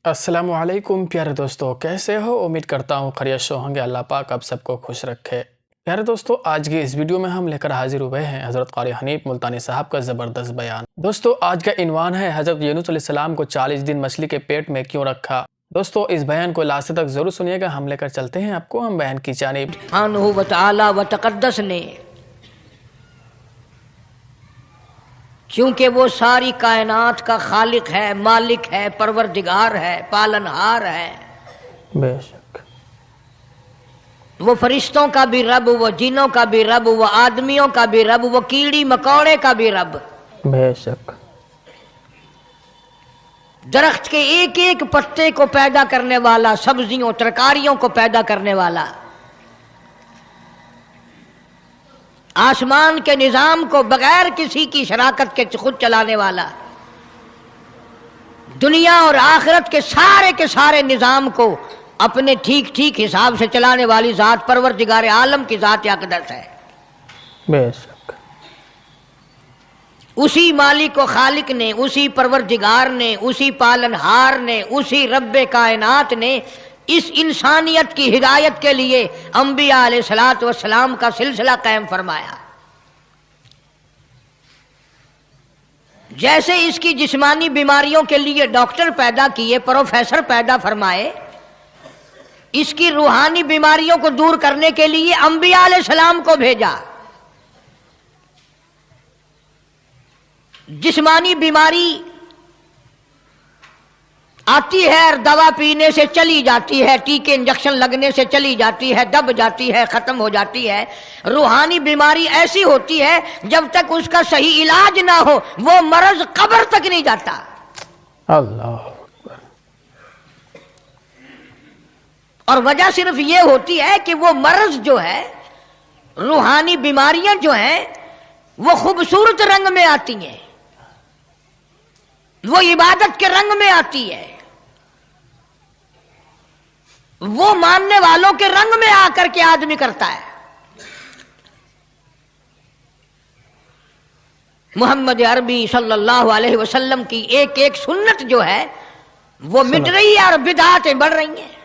अस्सलामुअलैकुम प्यारे दोस्तों, कैसे हो? उम्मीद करता हूँ खैरियत से होंगे। अल्लाह पाक आप सबको खुश रखे। प्यारे दोस्तों, आज की इस वीडियो में हम लेकर हाजिर हुए हैं हज़रत क़ारी हनीफ मुल्तानी साहब का ज़बरदस्त बयान। दोस्तों, आज का इन्वान है हज़रत यूनुस अलैहिस्सलाम को 40 दिन मछली के पेट में क्यों रखा। दोस्तों, इस बयान को लास्ट तक ज़रूर सुनिएगा। हम लेकर चलते हैं आपको हम बयान की जानिब। सुब्हानहू व तआला व तक़द्दस ने, क्योंकि वो सारी कायनात का खालिक है, मालिक है, परवरदिगार है, पालनहार है। बेशक वो फरिश्तों का भी रब, वो जिन्नों का भी रब, वो आदमियों का भी रब, वो कीड़ी मकोड़े का भी रब। बेशक दरख्त के एक एक पत्ते को पैदा करने वाला, सब्जियों तरकारियों को पैदा करने वाला, आसमान के निजाम को बगैर किसी की शराकत के खुद चलाने वाला, दुनिया और आखिरत के सारे निजाम को अपने ठीक ठीक हिसाब से चलाने वाली जात परवरदिगार आलम की जात अक़दस है। बेशक उसी मालिक व खालिक ने, उसी परवरदिगार ने, उसी पालनहार ने, उसी रब्बे कायनात ने इस इंसानियत की हिदायत के लिए अंबिया अलैहिस्सलातु वस्सलाम का सिलसिला कायम फरमाया। जैसे इसकी जिस्मानी बीमारियों के लिए डॉक्टर पैदा किए, प्रोफेसर पैदा फरमाए, इसकी रूहानी बीमारियों को दूर करने के लिए अंबिया अलैहिस्सलाम को भेजा। जिस्मानी बीमारी आती है और दवा पीने से चली जाती है, टीके इंजेक्शन लगने से चली जाती है, दब जाती है, खत्म हो जाती है। रूहानी बीमारी ऐसी होती है जब तक उसका सही इलाज ना हो वो मर्ज कब्र तक नहीं जाता। अल्लाह। और वजह सिर्फ ये होती है कि वो मर्ज जो है, रूहानी बीमारियां जो हैं, वो खूबसूरत रंग में आती हैं, वो इबादत के रंग में आती है, वो मानने वालों के रंग में आकर के आदमी करता है। मोहम्मद अरबी सल्लल्लाहु अलैहि वसल्लम की एक एक सुन्नत जो है वो मिट रही है और बिदअतें बढ़ रही हैं।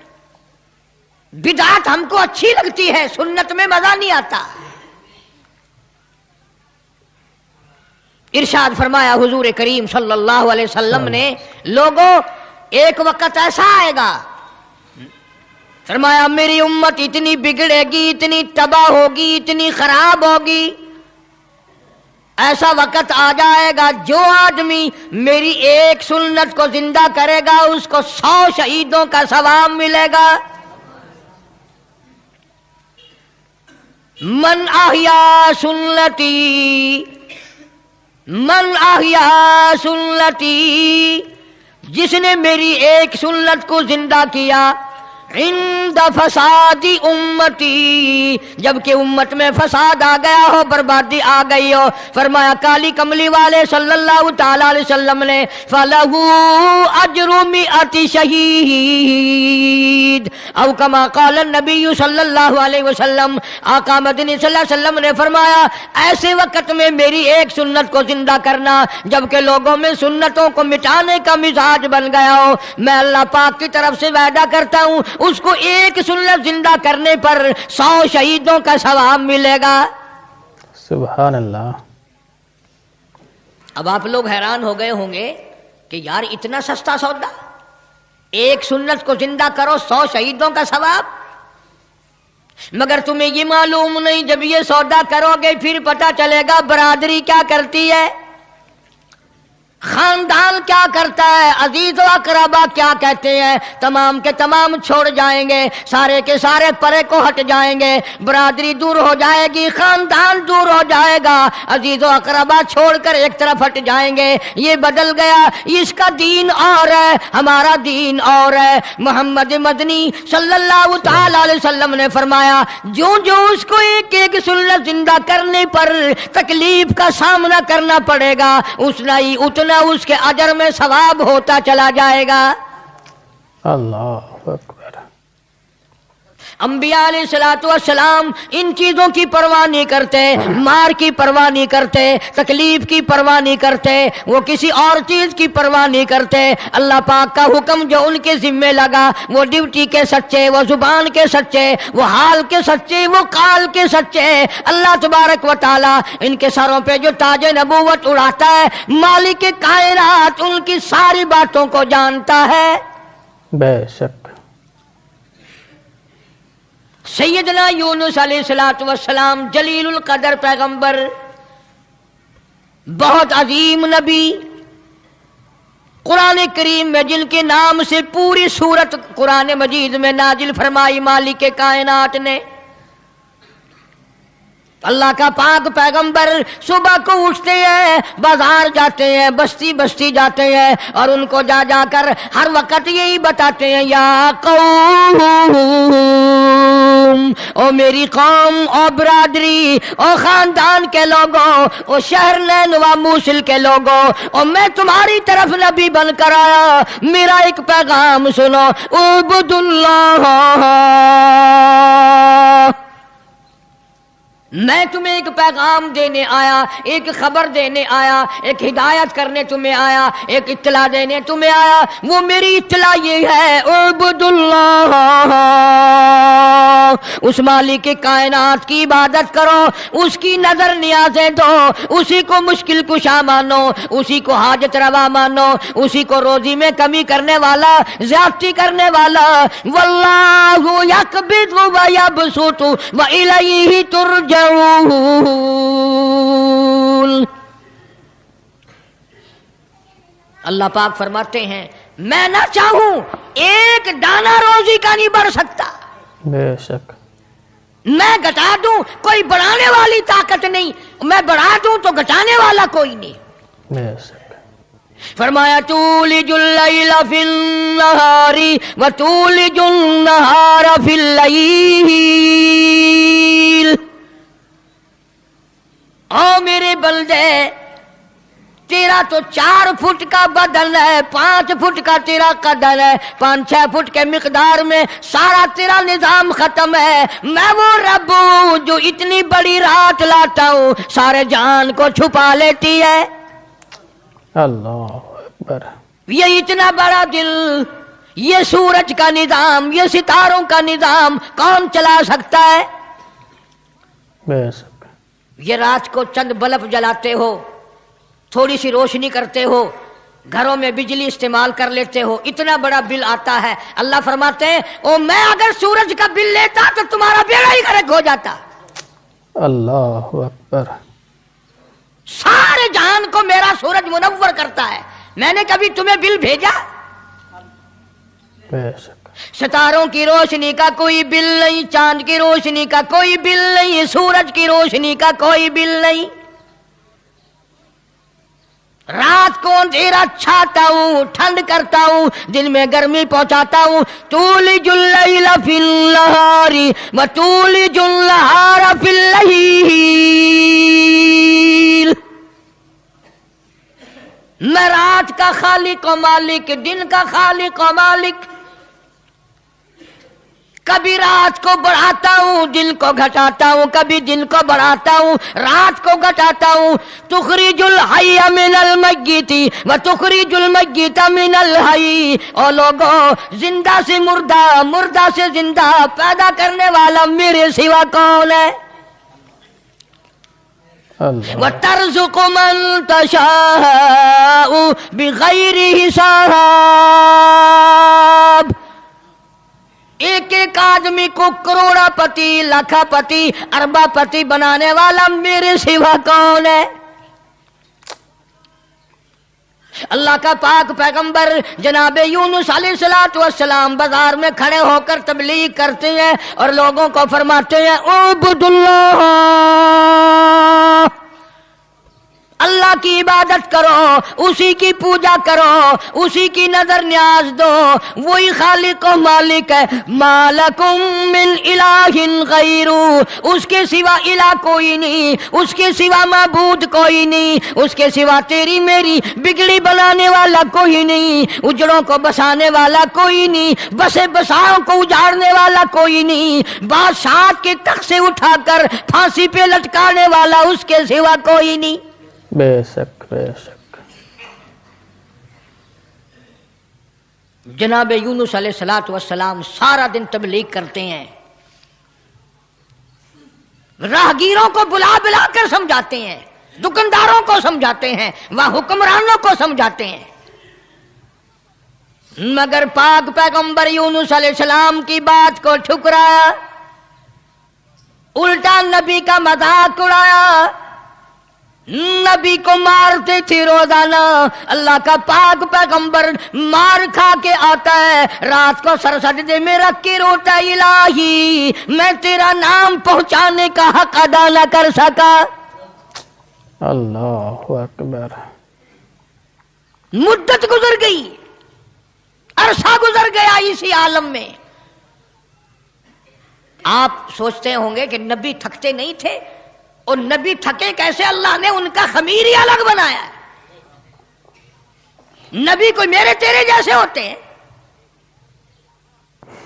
बिदअत हमको अच्छी लगती है, सुन्नत में मजा नहीं आता। इरशाद फरमाया हुजूर करीम सल्लल्लाहु अलैहि वसल्लम ने, लोगों एक वक्त ऐसा आएगा, फरमाया मेरी उम्मत इतनी बिगड़ेगी, इतनी तबाह होगी, इतनी खराब होगी, ऐसा वक्त आ जाएगा जो आदमी मेरी एक सुन्नत को जिंदा करेगा उसको 100 शहीदों का सवाब मिलेगा। मन आहिया सुन्नती, मन आहिया सुन्नती, जिसने मेरी एक सुन्नत को जिंदा किया, इंद फसादी उम्मती, जबकि उम्मत में फसाद आ गया हो, बर्बादी आ गई हो, फरमाया काली कमली वाले सल्लल्लाहु ताला अलैहि वसल्लम ने, फलहू अजरु मिअति शहीद औ कमा क़ाल नबी सल्लल्लाहु अलैहि वसल्लम। आका मदनी सल्लल्लाहु अलैहि वसल्लम ने फरमाया ऐसे वक्त में मेरी एक सुन्नत को जिंदा करना जबकि लोगों में सुन्नतों को मिटाने का मिजाज बन गया हो, मैं अल्लाह पाक की तरफ से वादा करता हूं उसको एक सुन्नत जिंदा करने पर 100 शहीदों का सवाब मिलेगा। सुभान अल्लाह। अब आप लोग हैरान हो गए होंगे कि यार इतना सस्ता सौदा, एक सुन्नत को जिंदा करो 100 शहीदों का सवाब। मगर तुम्हें ये मालूम नहीं, जब ये सौदा करोगे फिर पता चलेगा बरादरी क्या करती है, खानदान क्या करता है, अजीज व अकरबा क्या कहते हैं, तमाम के तमाम छोड़ जाएंगे, सारे के सारे परे को हट जाएंगे, बरादरी दूर हो जाएगी, खानदान दूर हो जाएगा, अजीज व अकरबा छोड़कर एक तरफ हट जाएंगे। ये बदल गया, इसका दीन और है, हमारा दीन और है। मोहम्मद मदनी सल्लल्लाहु ताला अलैहि वसल्लम ने फरमाया जो जो उसको एक एक सुन्नत जिंदा करने पर तकलीफ का सामना करना पड़ेगा उतना ही उतना उसके अजर में सवाब होता चला जाएगा। अल्लाह अकबर। انبیاء علیہ الصلوۃ والسلام ان چیزوں کی پرواہ نہیں کرتے، مار کی پرواہ نہیں کرتے، تکلیف کی پرواہ نہیں کرتے، وہ کسی اور چیز کی پرواہ نہیں کرتے۔ اللہ پاک کا حکم جو ان کے ذمے لگا، وہ ڈیوٹی کے سچے، وہ زبان کے سچے، وہ حال کے سچے، وہ قال کے سچے۔ اللہ تبارک و تعالی ان کے سروں پہ جو تاج نبوت اڑاتا ہے، مالک کائنات ان کی ساری باتوں کو جانتا ہے۔ بے شک۔ سیدنا یونس علیہ الصلوۃ والسلام جلیل القدر پیغمبر، بہت عظیم نبی، قرآن کریم میں جن کے نام سے پوری سورت قرآن مجید میں نازل فرمائی مالک کائنات نے۔ اللہ کا پاک پیغمبر صبح کو اٹھتے ہیں، بازار جاتے ہیں، بستی بستی جاتے ہیں، اور ان کو جا جا کر ہر وقت یہی بتاتے ہیں، یا قوم، او میری قوم، او برادری، او خاندان کے لوگوں، او شہر نینوا موصل کے لوگوں، او میں تمہاری طرف نبی بن کر آیا، میرا ایک پیغام سنو، اعبدوا اللہ۔ میں تمہیں ایک پیغام دینے آیا، ایک خبر دینے آیا، ایک ہدایت کرنے تمہیں آیا، ایک اطلاع دینے تمہیں آیا۔ وہ میری اطلاع یہ ہے، اعبدوا اللہ، اس مالک کائنات کی عبادت کرو، اس کی نظر نیازیں دو، اسی کو مشکل کشا مانو، اسی کو حاجت روا مانو، اسی کو روزی میں کمی کرنے والا، زیادتی کرنے والا۔ واللہ یقبض ویبسط والیہ ترجعون۔ اللہ پاک فرماتے ہیں، میں نہ چاہوں ایک دانہ روزی کا نہیں بڑھ سکتا، بے شک۔ میں گھٹا دوں کوئی بڑھانے والی طاقت نہیں، میں بڑھا دوں تو گھٹانے والا کوئی نہیں۔ بے شک۔ فرمایا تولج اللیل فی النہار وتولج النہار فی اللیل۔ او میرے بندے، تیرا تو 4 فٹ کا بدن ہے، 5 فٹ کا تیرا قدر ہے، 5-6 فٹ کے مقدار میں سارا تیرا نظام ختم ہے۔ میں وہ رب ہوں جو اتنی بڑی رات لاتا ہوں، سارے جہان کو چھپا لیتی ہے۔ اللہ اکبر۔ یہ اتنا بڑا دل، یہ سورج کا نظام، یہ ستاروں کا نظام کون چلا سکتا ہے؟ بے شک۔ یہ رات کو چند بلب جلاتے ہو، تھوڑی سی روشنی کرتے ہو، گھروں میں بجلی استعمال کر لیتے ہو، اتنا بڑا بل آتا ہے۔ اللہ فرماتے ہیں، او میں اگر سورج کا بل لیتا تو تمہارا بیڑا ہی غرق ہو جاتا۔ اللہ اکبر۔ سارے جہان کو میرا سورج منور کرتا ہے، میں نے کبھی تمہیں بل بھیجا؟ بے شک۔ ستاروں کی روشنی کا کوئی بل نہیں، چاند کی روشنی کا کوئی بل نہیں، سورج کی روشنی کا کوئی بل نہیں۔ رات کو اندھیرا چھاتا ہوں، ٹھنڈ کرتا ہوں، دن میں گرمی پہنچاتا ہوں۔ تولج اللیل فی النہار وتولج النہار فی اللیل۔ میں رات کا خالق و مالک، دن کا خالق و مالک، کبھی رات کو بڑھاتا ہوں، دن کو گھٹاتا ہوں، کبھی دن کو بڑھاتا ہوں، رات کو گھٹاتا ہوں۔ تخرج الحی من المیت وتخرج المیت من الحی۔ او لوگوں، زندہ سے مردہ، مردہ سے زندہ پیدا کرنے والا میرے سوا کون ہے؟ وَتَرْزُقُ مَن تَشَاءُ بِغَيْرِ حساب۔ ایک ایک آدمی کو کروڑا پتی، لاکھا پتی، اربا پتی بنانے والا میرے سوا کون ہے؟ اللہ کا پاک پیغمبر جناب یونس علیہ الصلوۃ والسلام بازار میں کھڑے ہو کر تبلیغ کرتے ہیں اور لوگوں کو فرماتے ہیں، اعبدوا اللہ، اللہ کی عبادت کرو، اسی کی پوجا کرو، اسی کی نظر نیاز دو، وہی خالق و مالک ہے۔ ما لکم من الہ غیرہ، اس کے سوا الہ کوئی نہیں، اس کے سوا معبود کوئی نہیں، اس کے سوا تیری میری بگڑی بنانے والا کوئی نہیں، اجڑوں کو بسانے والا کوئی نہیں، بسے بساؤں کو اجاڑنے والا کوئی نہیں، بادشاہ کے تخت سے اٹھا کر پھانسی پہ لٹکانے والا اس کے سوا کوئی نہیں۔ بے شک بے شک۔ جناب یونس علیہ السلام سارا دن تبلیغ کرتے ہیں، راہگیروں کو بلا بلا کر سمجھاتے ہیں، دکانداروں کو سمجھاتے ہیں، وہاں حکمرانوں کو سمجھاتے ہیں، مگر پاک پیغمبر یونس علیہ السلام کی بات کو ٹھکرایا، الٹا نبی کا مذاق اڑایا، نبی کو مارتے تھے روزانہ۔ اللہ کا پاک پیغمبر مار کھا کے آتا ہے، رات کو سر سجدے میں رکھ کے روتا ہے، الہی میں تیرا نام پہنچانے کا حق ادا نہ کر سکا۔ اللہ اکبر۔ مدت گزر گئی، عرصہ گزر گیا اسی عالم میں۔ آپ سوچتے ہوں گے کہ نبی تھکتے نہیں تھے، اور نبی تھکے کیسے؟ اللہ نے ان کا خمیر ہی الگ بنایا ہے۔ نبی کوئی میرے تیرے جیسے ہوتے ہیں،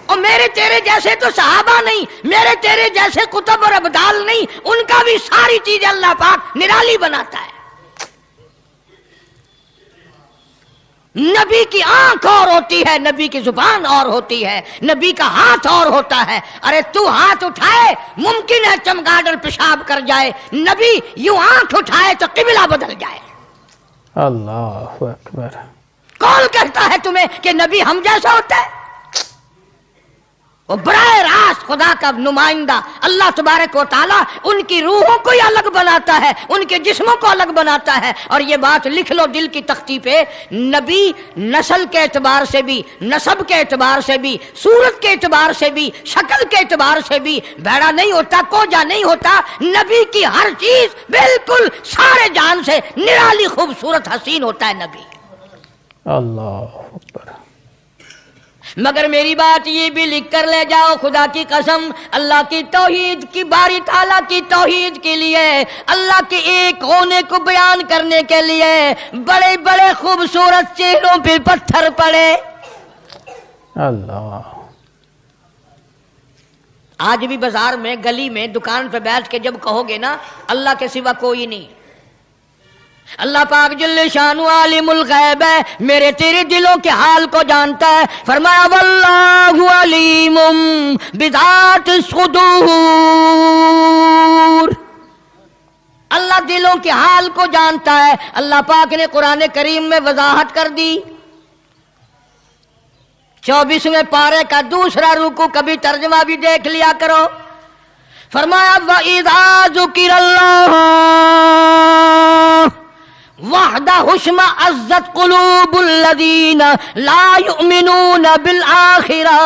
اور میرے تیرے جیسے تو صحابہ نہیں، میرے تیرے جیسے کتب اور ابدال نہیں، ان کا بھی ساری چیزیں اللہ پاک نرالی بناتا ہے۔ نبی کی آنکھ اور ہوتی ہے، نبی کی زبان اور ہوتی ہے، نبی کا ہاتھ اور ہوتا ہے۔ ارے تو ہاتھ اٹھائے ممکن ہے چمگادڑ پیشاب کر جائے، نبی یوں آنکھ اٹھائے تو قبلہ بدل جائے۔ اللہ اکبر۔ کون کہتا ہے تمہیں کہ نبی ہم جیسا ہوتا ہے؟ وہ براہ راست خدا کا نمائندہ اللہ تبارک و تعالیٰ ان کی روحوں کو ہی الگ بناتا ہے، ان کے جسموں کو الگ بناتا ہے۔ اور یہ بات لکھ لو دل کی تختی پہ، نبی نسل کے اعتبار سے بھی، نسب کے اعتبار سے بھی، صورت کے اعتبار سے بھی، شکل کے اعتبار سے بھی بھیڑا نہیں ہوتا، کوجا نہیں ہوتا۔ نبی کی ہر چیز بالکل سارے جان سے نرالی خوبصورت حسین ہوتا ہے نبی۔ اللہ اکبر۔ مگر میری بات یہ بھی لکھ کر لے جاؤ، خدا کی قسم، اللہ کی توحید کی، باری تعالیٰ کی توحید کے لیے، اللہ کے ایک ہونے کو بیان کرنے کے لیے بڑے بڑے خوبصورت چہروں پہ پتھر پڑے۔ اللہ۔ آج بھی بازار میں، گلی میں، دکان پہ بیٹھ کے جب کہو گے نا اللہ کے سوا کوئی نہیں، اللہ پاک جل شانہ عالم الغیب ہے، میرے تیرے دلوں کے حال کو جانتا ہے۔ فرمایا واللہ علیم بذات الصدور، اللہ دلوں کے حال کو جانتا ہے۔ اللہ پاک نے قرآن کریم میں وضاحت کر دی، 24ویں پارے کا دوسرا رکوع، کبھی ترجمہ بھی دیکھ لیا کرو۔ فرمایا وَإِذَا ذُكِرَ اللَّهُ وحدہ اشمئزت قلوب الذین لا یؤمنون بالآخرہ۔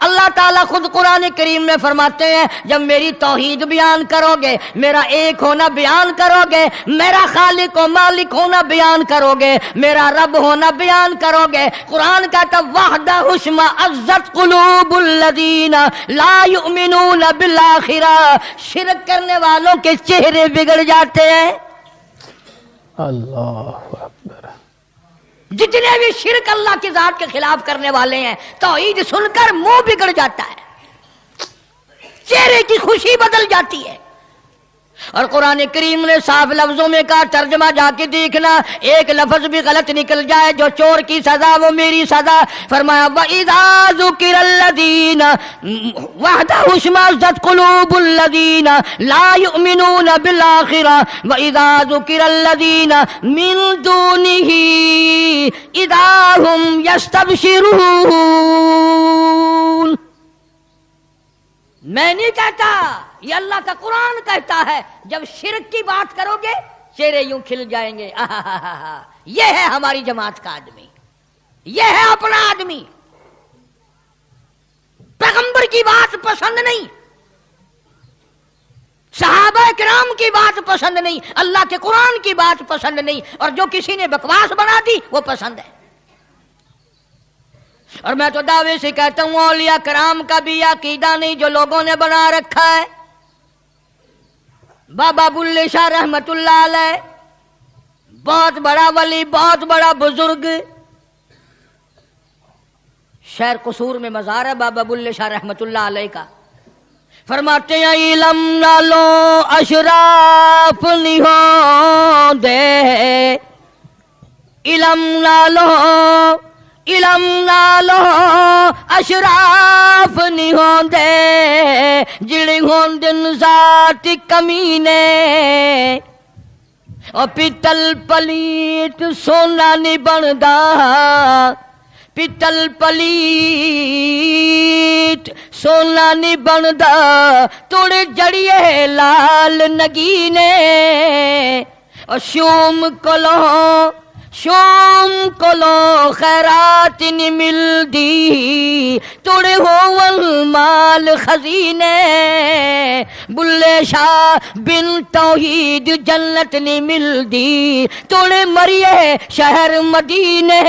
اللہ تعالیٰ خود قرآن کریم میں فرماتے ہیں جب میری توحید بیان کرو گے، میرا ایک ہونا بیان کرو گے، میرا خالق و مالک ہونا بیان کرو گے، میرا رب ہونا بیان کرو گے، قرآن کہتا وحدہ اشمئزت قلوب الذین لا یؤمنون بالآخرہ، شرک کرنے والوں کے چہرے بگڑ جاتے ہیں۔ اللہ اکبر۔ جتنے بھی شرک اللہ کی ذات کے خلاف کرنے والے ہیں، توحید سن کر منہ بگڑ جاتا ہے، چہرے کی خوشی بدل جاتی ہے۔ اور قرآن کریم نے صاف لفظوں میں کہا، ترجمہ جا کے دیکھنا، ایک لفظ بھی غلط نکل جائے، جو چور کی سزا وہ میری سزا۔ فرمایا وَإِذَا ذُكِرَ الَّذِينَ وَحْدَهُ اشْمَئَزَّتْ قُلُوبُ الَّذِينَ لَا يُؤْمِنُونَ بِالْآخِرَةِ وَإِذَا ذُكِرَ الَّذِينَ مِن دُونِهِ إِذَا هُمْ يَسْتَبْشِرُونَ۔ میں نہیں کہتا، یہ اللہ کا قرآن کہتا ہے، جب شرک کی بات کرو گے چہرے یوں کھل جائیں گے۔ یہ ہے ہماری جماعت کا آدمی، یہ ہے اپنا آدمی۔ پیغمبر کی بات پسند نہیں، सहाबा किराम की बात पसंद नहीं, अल्लाह के कुरान की बात पसंद नहीं, और जो किसी ने बकवास बना दी वो पसंद है। और मैं तो दावे से कहता हूं औलिया किराम का भी अकीदा नहीं जो लोगों ने बना रखा है। बाबा बुल्ले शाह रहमतुल्लाह अलैह बहुत बड़ा वली, बहुत बड़ा बुजुर्ग, शहर कसूर में मज़ार है बाबा बुल्ले शाह रहमतुल्लाह अलैह का। फरमाते हैं इलम नालो अशराफ नहीं हो दे, इलम नालो अशराफ नहीं हो दे, जिड़ी होंदिन ज़ात कमीने, और पितल पलीत सोना नहीं बनदा, पितल पलीत सोना नहीं बनदा, तोड़े जड़िए लाल नगीने, और शोम कोलो खैरात नहीं मिलदी, तोड़े होवल माल खजीने, बुल्ले शाह बिन तौहीद जन्नत नहीं मिलदी, तोड़े मरिए शहर मदीने।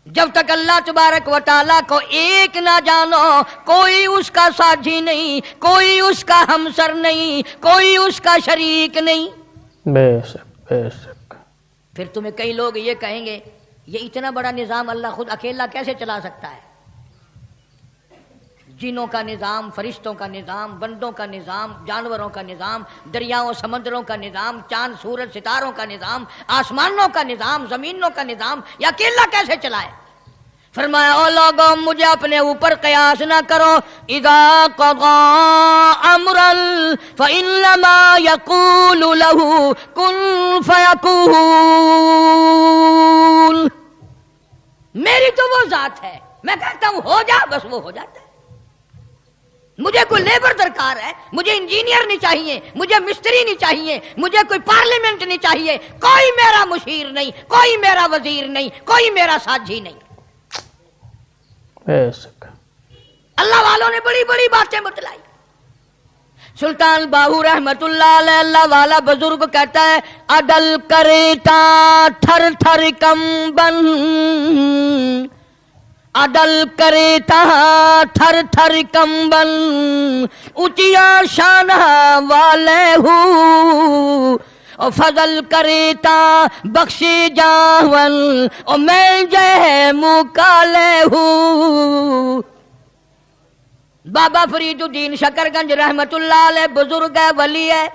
जब तक अल्लाह तबारक व तआला को एक ना जानो, कोई उसका साझी नहीं, कोई उसका हमसर नहीं, कोई उसका शरीक नहीं। बेशक बेशक। फिर तुम्हें कई लोग ये कहेंगे ये इतना बड़ा निजाम अल्लाह खुद अकेला कैसे चला सकता है? जिनों का निजाम, फरिश्तों का निजाम, बंदों का निजाम, जानवरों का निजाम, दरियाओं समंदरों का निजाम, चांद सूरज सितारों का निजाम, आसमानों का निजाम, जमीनों का निजाम, ये अकेला कैसे चलाए? फरमाया ओ लोगों मुझे अपने ऊपर कयास ना करो, इदा क़ज़ा अमरन फ़इन्नमा यक़ूलु लहू कुन फ़यकून। मेरी तो वो जात है, मैं कहता हूं हो जा, बस वो हो जाता है। मुझे कोई लेबर दरकार है, मुझे इंजीनियर नहीं चाहिए, मुझे मिस्त्री नहीं चाहिए, मुझे कोई पार्लियामेंट नहीं चाहिए, कोई मेरा मुशीर नहीं, कोई मेरा वजीर नहीं, कोई मेरा साझी नहीं। अल्लाह वालों ने बड़ी बड़ी बातें बतलाई। सुल्तान बाहू रहमतुल्लाह अलैह अल्लाह वाला बुजुर्ग कहता है अदल करेता थर थर कंबन, अदल करेता थर थर कंबन, ऊंचिया शान वाले हूँ, और फजल करेता बख्शे जावन, और मैं जय मुकाले हूँ। बाबा फरीदुद्दीन शकरगंज रहमतुल्लाह अलैह बुजुर्ग है, वली है।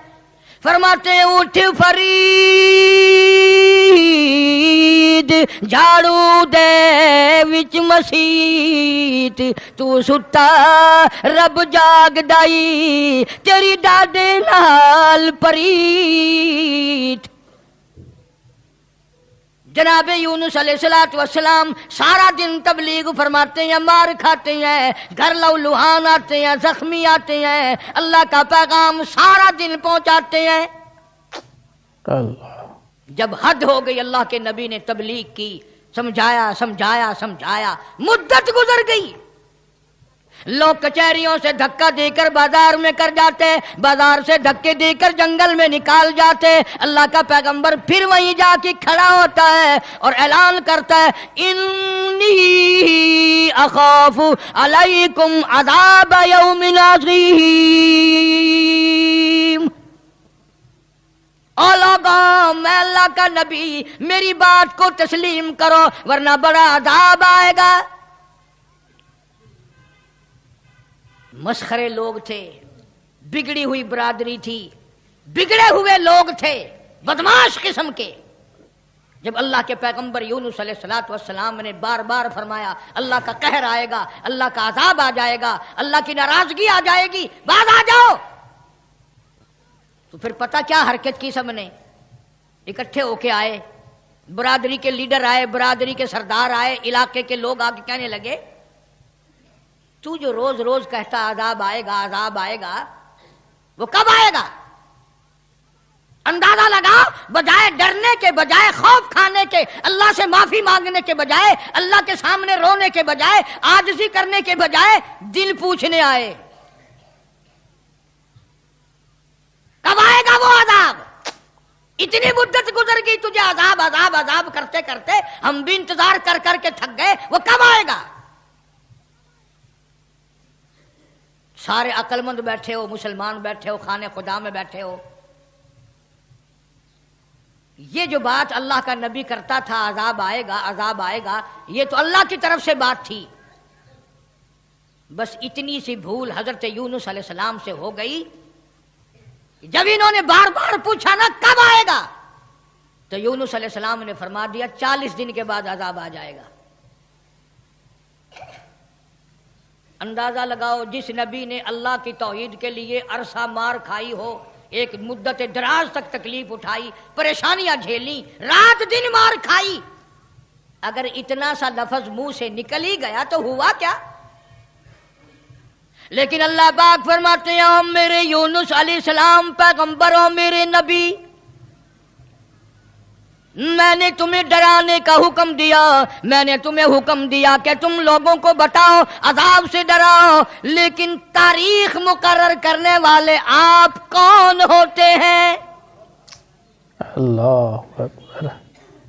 फरमाते उठ फरीद झाड़ू दे विच मसीत, तू सुता रब जागदाई तेरी दादे नाल परीत। जनाब यूनुस अलैहिस्सलातु वस्सलाम सारा दिन तबलीग फरमाते हैं, मार खाते हैं, घर लहूलुहान आते हैं, जख्मी आते हैं, अल्लाह का पैगाम सारा दिन पहुंचाते हैं। जब हद हो गई अल्लाह के नबी ने तबलीग की, समझाया समझाया समझाया, मुद्दत गुजर गई। लोग कचहरियों से धक्का देकर बाजार में कर जाते, बाजार से धक्के देकर जंगल में निकाल जाते। अल्लाह का पैगंबर फिर वहीं जाके खड़ा होता है और ऐलान करता है इन्नी अखाफु अलैकुम अज़ाब यौमिन अज़ीम। ओ लोगों, मैं अल्लाह का नबी, मेरी बात को तस्लीम करो वरना बड़ा अज़ाब आएगा। मस्खरे लोग थे, बिगड़ी हुई बरादरी थी, बिगड़े हुए लोग थे, बदमाश किस्म के। जब अल्लाह के पैगंबर यूनुस अलैहिस्सलातु वस्सलाम ने बार बार फरमाया अल्लाह का कहर आएगा, अल्लाह का अजाब आ जाएगा, अल्लाह की नाराजगी आ जाएगी, बाहर आ जाओ, तो फिर पता क्या हरकत की, सबने इकट्ठे होके आए, बरादरी के लीडर आए, बरादरी के सरदार आए, इलाके के लोग आके कहने लगे तू जो रोज रोज कहता अजाब आएगा अजाब आएगा, वो कब आएगा? अंदाजा लगाओ, बजाय डरने के, बजाय खौफ खाने के, अल्लाह से माफी मांगने के बजाय, अल्लाह के सामने रोने के बजाय, आजिज़ी करने के बजाय दिल पूछने आए कब आएगा वो अजाब। इतनी मुद्दत गुजर गई तुझे अजाब अजाब अजाब करते करते, हम भी इंतजार कर करके थक गए, वो कब आएगा। सारे अक्लमंद बैठे हो, मुसलमान बैठे हो, खाने खुदा में बैठे हो, ये जो बात अल्लाह का नबी करता था, अजाब आएगा अजाब आएगा, ये तो अल्लाह की तरफ से बात थी। बस इतनी सी भूल हजरत यूनुस अलैहिस्सलाम से हो गई। जब इन्होंने बार बार पूछा ना कब आएगा, तो यूनुस अलैहिस्सलाम ने फरमा दिया 40 दिन के बाद अजाब आ जाएगा। अंदाजा लगाओ, जिस नबी ने अल्लाह की तौहीद के लिए अरसा मार खाई हो, एक मुद्दत दराज तक तकलीफ उठाई, परेशानियां झेली, रात दिन मार खाई, अगर इतना सा लफ्ज मुंह से निकल ही गया तो हुआ क्या। लेकिन अल्लाह पाक फरमाते हैं, मेरे यूनुस अलैहिस्सलाम पैगंबर हो, मेरे नबी, मैंने तुम्हें डराने का हुक्म दिया, मैंने तुम्हें हुक्म दिया कि तुम लोगों को बताओ, अजाब से डराओ, लेकिन तारीख मुकर्रर करने वाले आप कौन होते हैं। अल्लाह अकबर।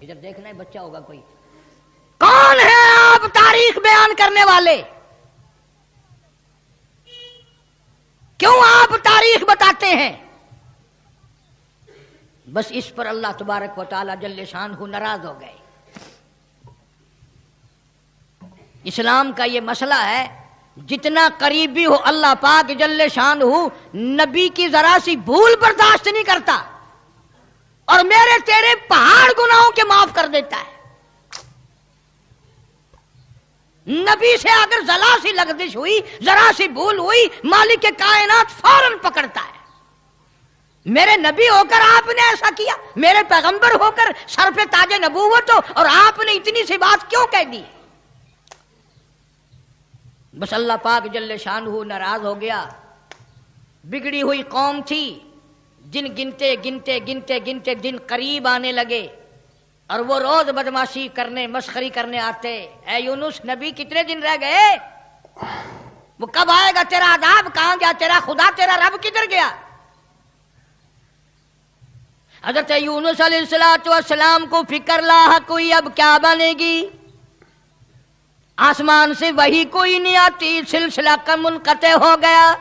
इधर देखना है, बच्चा होगा कोई, कौन है आप तारीख बयान करने वाले, क्यों आप तारीख बताते हैं। बस इस पर अल्लाह तबारक व तआला जल्ले शानहू नाराज हो गए। इस्लाम का ये मसला है, जितना करीबी हो अल्लाह पाक जल्ले शानहू, नबी की जरा सी भूल बर्दाश्त नहीं करता और मेरे तेरे पहाड़ गुनाहों के माफ कर देता है। नबी से अगर जरा सी लगदिश हुई, जरा सी भूल हुई, मालिक के कायनात फौरन पकड़ता है। मेरे नबी होकर आपने ऐसा किया, मेरे पैगंबर होकर सर पे ताजे नबूवत हो, और आपने इतनी सी बात क्यों कह दी। बस अल्लाह पाक जल्ले शानहू नाराज हो गया। बिगड़ी हुई कौम थी, दिन गिनते गिनते गिनते गिनते दिन करीब आने लगे, और वो रोज बदमाशी करने, मस्खरी करने आते। ऐ यूनुस नबी, कितने दिन रह गए, वो कब आएगा तेरा अजाब, कहां गया तेरा खुदा, तेरा रब किधर गया। हजरत यूनुस अलैहिस्सलाम को फिक्र ला कोई अब क्या बनेगी, आसमान से वही कोई नहीं आती, सिलसिला का मुनक़ते हो गया।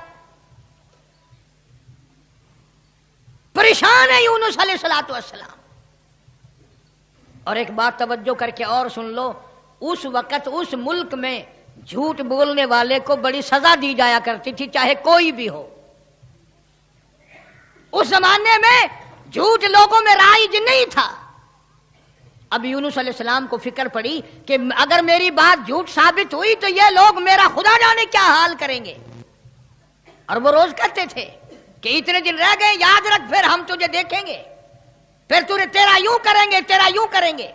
परेशान है यूनुस अलैहिस्सलाम। और एक बात तवज्जो करके और सुन लो, उस वक़्त उस मुल्क में झूठ बोलने वाले को बड़ी सजा दी जाया करती थी, चाहे कोई भी हो। उस जमाने में झूठ लोगों में राइज नहीं था। अब यूनुस अलैहिस्सलाम को फिक्र पड़ी कि अगर मेरी बात झूठ साबित हुई तो ये लोग मेरा खुदा जाने क्या हाल करेंगे। और वो रोज कहते थे कि इतने दिन रह गए, याद रख, फिर हम तुझे देखेंगे, फिर तुझे तेरा यूं करेंगे, तेरा यूं करेंगे।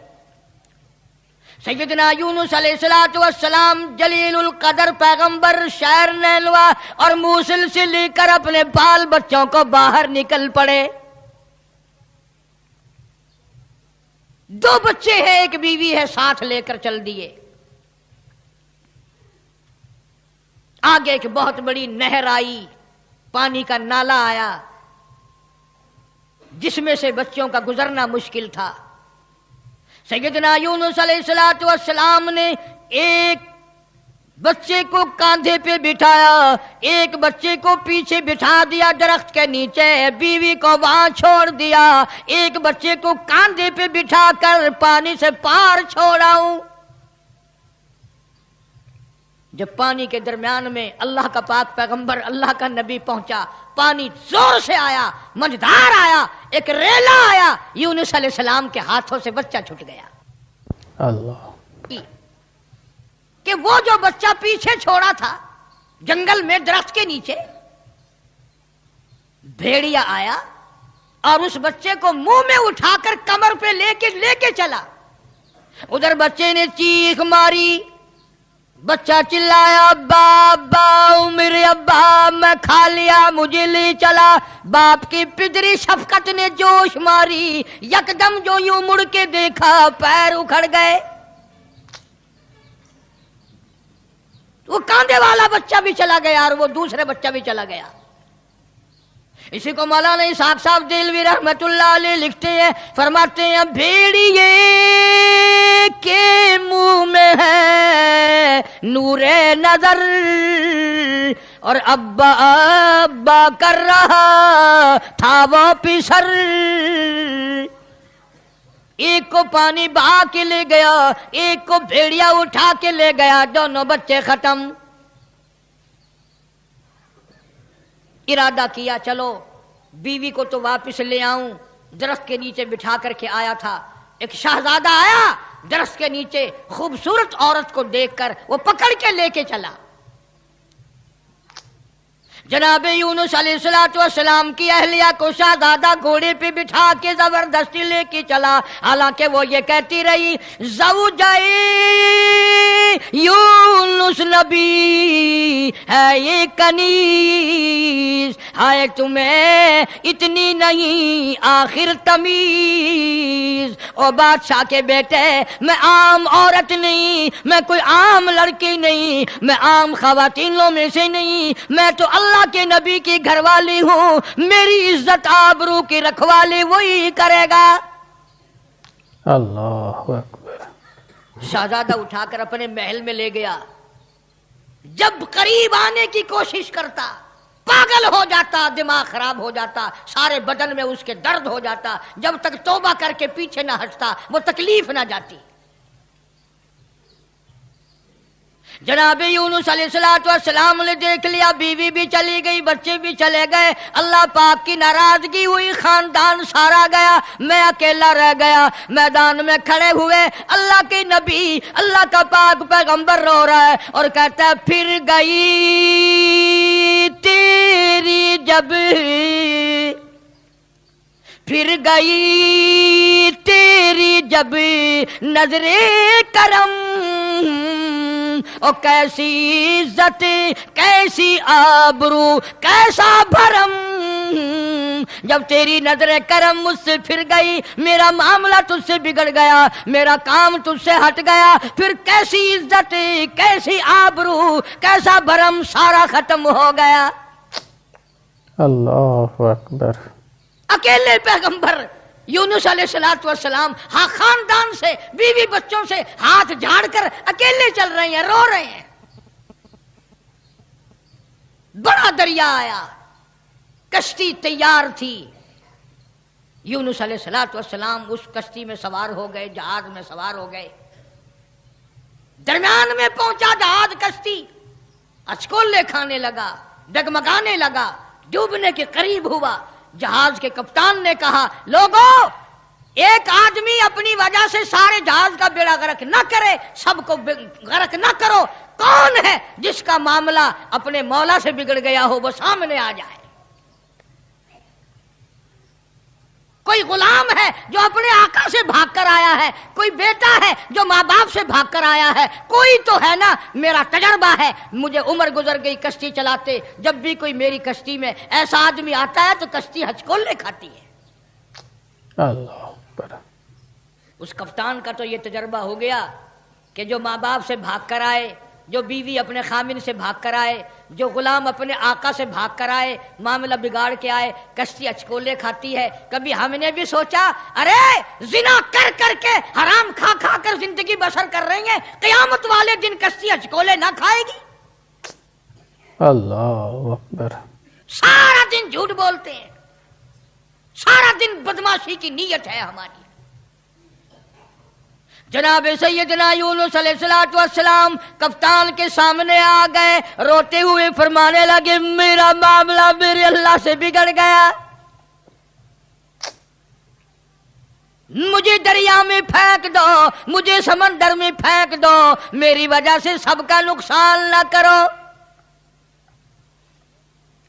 सैयदना यूनुस अलैहिस्सलाम जलीलुल कदर पैगंबर शायर नैनवा और मूसिल से लेकर अपने बाल बच्चों को बाहर निकल पड़े। 2 बच्चे हैं, एक बीवी है, साथ लेकर चल दिए। आगे एक बहुत बड़ी नहर आई, पानी का नाला आया, जिसमें से बच्चों का गुजरना मुश्किल था। सैयदना यूनुस अलैहिस्सलाम ने एक बच्चे को कांधे पे बिठाया, एक बच्चे को पीछे बिठा दिया दरख्त के नीचे, बीवी को वहां छोड़ दिया, एक बच्चे को कांधे पे बिठा कर पानी से पार छोड़ाऊं। जब पानी के दरमियान में अल्लाह का पाक पैगंबर, अल्लाह का नबी पहुंचा, पानी जोर से आया, मझधार आया, एक रेला आया, यूनुस अलैहिस्सलाम के हाथों से बच्चा छूट गया। अल्लाह कि वो जो बच्चा पीछे छोड़ा था जंगल में दरख्त के नीचे, भेड़िया आया और उस बच्चे को मुंह में उठाकर कमर पे लेके चला। उधर बच्चे ने चीख मारी, बच्चा चिल्लाया, अब्बा अब्बा, ओ मेरे अब्बा, मैं खा लिया, मुझे ले चला। बाप की पितरी शफकत ने जोश मारी, यकदम जो यूं मुड़ के देखा, पैर उखड़ गए। वो कांधे वाला बच्चा भी चला गया और वो दूसरे बच्चा भी चला गया। इसी को मौलाना इसहाक साहब देलवी रहमतुल्लाह अलैह लिखते हैं, फरमाते हैं, भेड़िए के मुंह में है नूरे नजर और अब्बा अब्बा कर रहा था वो पिसर। एक को पानी बहा के ले गया, एक को भेड़िया उठा के ले गया, दोनों बच्चे खत्म। इरादा किया, चलो बीवी को तो वापस ले आऊं। दरख्त के नीचे बिठा करके आया था, एक शहजादा आया, दरख्त के नीचे खूबसूरत औरत को देखकर वो पकड़ के लेके चला। जनाबे यूनुस अलैहिस्सलाम की अहलिया को शहजादा घोड़े पे बिठा के जबरदस्ती लेके चला। हालांकि वो ये कहती रही, ज़ौजाए यूनुस नबी है ये कनीज, हाय तुम्हें इतनी नहीं आखिर तमीज। ओ बादशाह के बेटे, मैं आम औरत नहीं, मैं कोई आम लड़की नहीं, मैं आम खवातीनों में से नहीं, मैं तो अल्लाह के नबी की घरवाली हूँ। मेरी इज्जत आबरू की रखवाली वही करेगा। अल्लाहु अकबर। शहजादा उठाकर अपने महल में ले गया। जब करीब आने की कोशिश करता, पागल हो जाता, दिमाग खराब हो जाता, सारे बदन में उसके दर्द हो जाता। जब तक तौबा करके पीछे ना हटता, वो तकलीफ ना जाती। जनाबे यूनुस अलैहिस्सलाम ने देख लिया, बीवी भी चली गई, बच्चे भी चले गए, अल्लाह पाक की नाराजगी हुई, खानदान सारा गया, मैं अकेला रह गया। मैदान में खड़े हुए अल्लाह के नबी, अल्लाह का पाक पैगंबर रो रहा है और कहता है, फिर गई तेरी जब, फिर गई तेरी जब नजरे करम, ओ कैसी इज्जत, कैसी आबरू, कैसा भरम। जब तेरी नजर करम मुझसे फिर गई, मेरा मामला तुझसे बिगड़ गया, मेरा काम तुझसे हट गया, फिर कैसी इज्जत, कैसी आबरू, कैसा भरम, सारा खत्म हो गया। अल्लाहु अकबर। अकेले पैगंबर यूनुस अलैहिस्सलाम हाँ खानदान से, बीवी बच्चों से हाथ झाड़कर अकेले चल रहे हैं, रो रहे हैं। बड़ा दरिया आया, कश्ती तैयार थी। यूनुस अलैहिस्सलाम उस कश्ती में सवार हो गए, जहाज में सवार हो गए। दरम्यान में पहुंचा जहाज, कश्ती अचकोले खाने लगा, डगमगाने लगा, डूबने के करीब हुआ। जहाज के कप्तान ने कहा, लोगों, एक आदमी अपनी वजह से सारे जहाज का बेड़ा गर्क न करे, सबको गर्क न करो। कौन है जिसका मामला अपने मौला से बिगड़ गया हो, वो सामने आ जाए। कोई गुलाम है जो अपने आका से भागकर आया है, कोई बेटा है जो माँ बाप से भागकर आया है, कोई तो है ना। मेरा तजर्बा है, मुझे उम्र गुजर गई कश्ती चलाते, जब भी कोई मेरी कश्ती में ऐसा आदमी आता है तो कश्ती हचकोले खाती है। अल्लाह अकबर। उस कप्तान का तो ये तजर्बा हो गया कि जो माँ बाप से भागकर आए, जो बीवी अपने खामिन से भाग कर आए, जो गुलाम अपने आका से भाग कर आए, मामला बिगाड़ के आए, कश्ती अचकोले खाती है। कभी हमने भी सोचा, अरे जिना कर करके हराम खा खा कर जिंदगी बसर कर रही है, क़यामत वाले दिन कश्ती अचकोले ना खाएगी। अल्लाह अकबर। सारा दिन झूठ बोलते हैं, सारा दिन बदमाशी की नीयत है हमारी। जनाब सैयदना यूनुस अलैहिस्सलाम कप्तान के सामने आ गए, रोते हुए फरमाने लगे, मेरा मामला मेरे अल्लाह से बिगड़ गया, मुझे दरिया में फेंक दो, मुझे समंदर में फेंक दो, मेरी वजह से सबका नुकसान ना करो।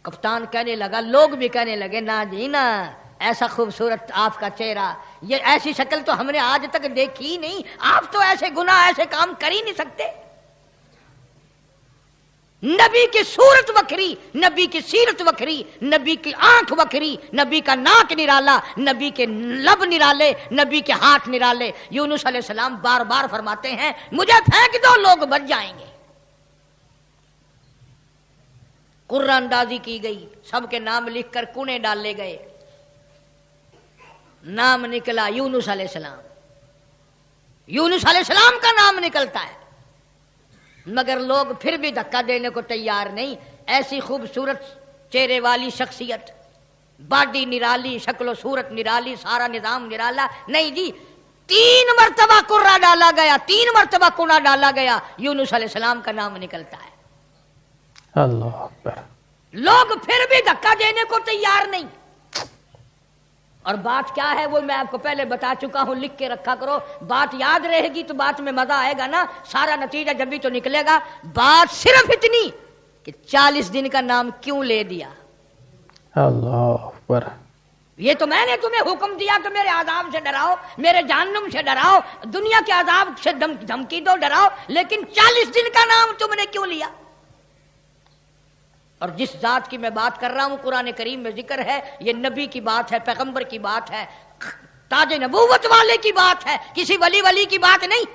कप्तान कहने लगा, लोग भी कहने लगे, ना जी ना, ऐसा खूबसूरत आपका चेहरा, ये ऐसी शक्ल तो हमने आज तक देखी ही नहीं, आप तो ऐसे गुनाह ऐसे काम कर ही नहीं सकते। नबी की सूरत वखरी, नबी की सीरत वखरी, नबी की आंख वखरी, नबी का नाक निराला, नबी के लब निराले, नबी के हाथ निराले। यूनुस अलैहिस्सलाम बार बार फरमाते हैं मुझे फेंक दो लोग बच जाएंगे। कुर्रा अंदाजी की गई, सबके नाम लिखकर कुने डाले गए, नाम निकला यूनुस अलैहिस्सलाम। यूनुस अलैहिस्सलाम का नाम निकलता है, मगर लोग फिर भी धक्का देने को तैयार नहीं। ऐसी खूबसूरत चेहरे वाली शख्सियत, बॉडी निराली, शक्ल सूरत निराली, सारा निजाम निराला, नहीं जी। 3 मरतबा कुर्रा डाला गया, 3 मरतबा कुना डाला गया, यूनुस अलैहिस्सलाम का नाम निकलता है। अल्लाह अकबर। लोग फिर भी धक्का देने को तैयार नहीं। और बात क्या है वो मैं आपको पहले बता चुका हूं, लिख के रखा करो। बात याद रहेगी तो बात में मजा आएगा ना, सारा नतीजा जब भी तो निकलेगा। बात सिर्फ इतनी कि 40 दिन का नाम क्यों ले दिया। अल्लाह अकबर। ये तो मैंने तुम्हें हुक्म दिया कि मेरे आजाब से डराओ, मेरे जहन्नुम से डराओ, दुनिया के आजाब से धमकी दो, डराओ, लेकिन 40 दिन का नाम तुमने क्यों लिया। और जिस जात की मैं बात कर रहा हूं कुरान करीम में जिक्र है, ये नबी की बात है, पैगंबर की बात है, ताज नबूवत वाले की बात है, किसी वली की बात नहीं।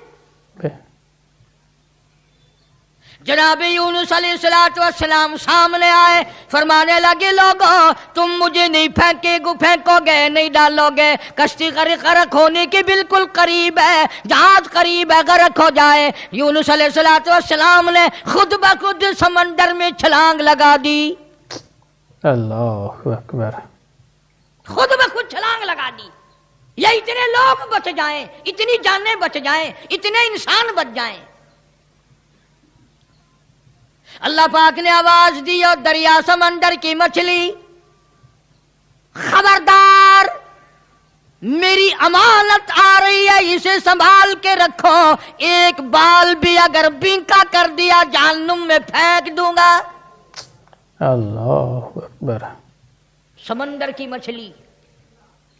जनाब यूनुस अलैहिस्सलाम सामने आए, फरमाने लगे लोगों तुम मुझे नहीं फेंकोगे, नहीं डालोगे, कश्ती गर्क होने के बिल्कुल करीब है, जहाज करीब है, गर्क हो जाए। यूनुस अलैहिस्सलाम ने खुद ब खुद समंदर में छलांग लगा दी। अल्लाह अकबर। खुद ब खुद छलांग लगा दी। ये इतने लोग बच जाएं, इतनी जानें बच जाएं, इतने इंसान बच जाएं। अल्लाह पाक ने आवाज दी और दरिया समंदर की मछली, खबरदार मेरी अमानत आ रही है, इसे संभाल के रखो, एक बाल भी अगर बिंका कर दिया जहन्नुम में फेंक दूंगा। अल्लाह अकबर। समंदर की मछली,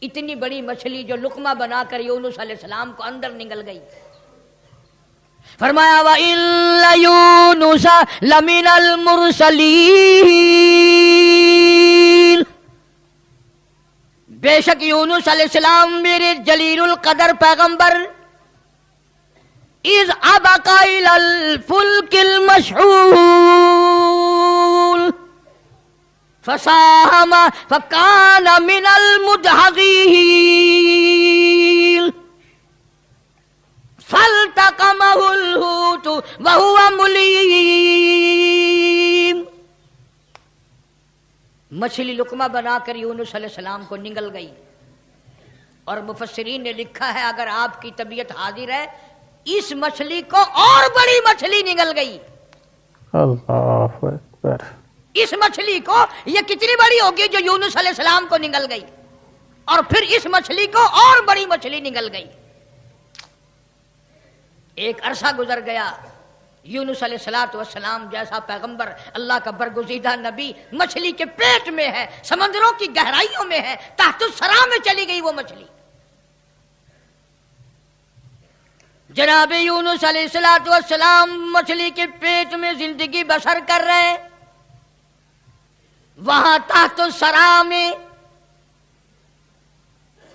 इतनी बड़ी मछली जो लुकमा बनाकर यूनुस अलैहिस्सलाम को अंदर निगल गई। फरमाया व इल्ला यूनुस लमिनल मुरसलीन, बेशक यूनुस अलैहिस्सलाम मेरे जलीलुल कदर पैगंबर, इज अबका इलल फुल्किल मशहूल फसाहमा फकान मिनल मुदहजीन फल्तकमहुल हूत वहुवा मुलीम। मछली लुकमा बनाकर यूनुस अलैहिस्सलाम को निगल गई। और मुफस्सिरीन ने लिखा है अगर आपकी तबीयत हाजिर है, इस मछली को और बड़ी मछली निगल गई। अल्लाह अकबर। इस मछली को, ये कितनी बड़ी होगी जो यूनुस अलैहिस्सलाम को निगल गई, और फिर इस मछली को और बड़ी मछली निगल गई। एक अरसा गुजर गया, यूनुस अलैहिस्सलाम जैसा पैगंबर, अल्लाह का बरगुज़ीदा नबी मछली के पेट में है, समंदरों की गहराइयों में है, तहतुस सरा में चली गई वो मछली। जनाब यूनुस अलैहिस्सलाम मछली के पेट में जिंदगी बसर कर रहे हैं। वहां तहतुस सरा में